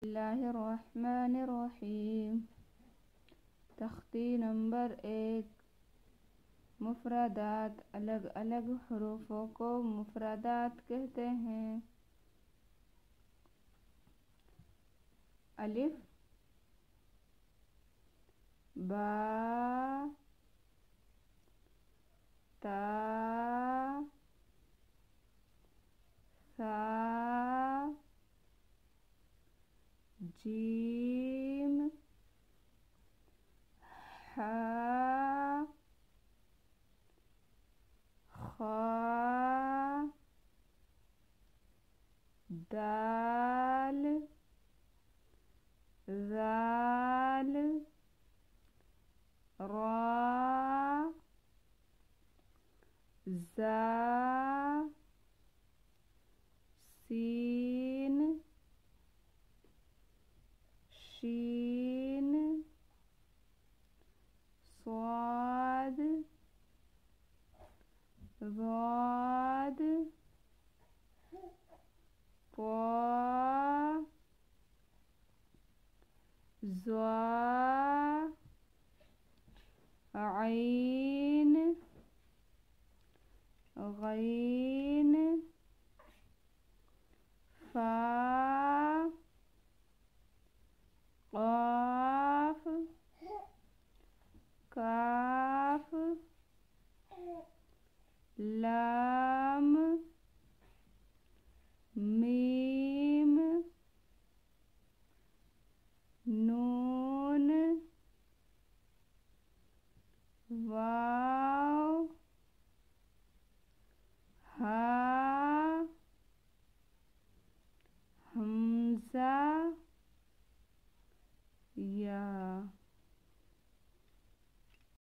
बिस्मिल्लाहिर्रहमानिर्रहीम। तख्ती नंबर 1। मुफ़रदात। अलग अलग हरूफों को मुफ़रदात कहते हैं। अलिफ, बा, ता, सा, जीम, हा, खा, दाल, ज़ाल, रा, ज़ा, सीन, शीन, स्वाद, ज़ाद, क़ा, ज़ा, ऐन, गैन, फा, क़ाफ, काफ, लाम, मीम, नून, वाव, हा, हमज़ा, या।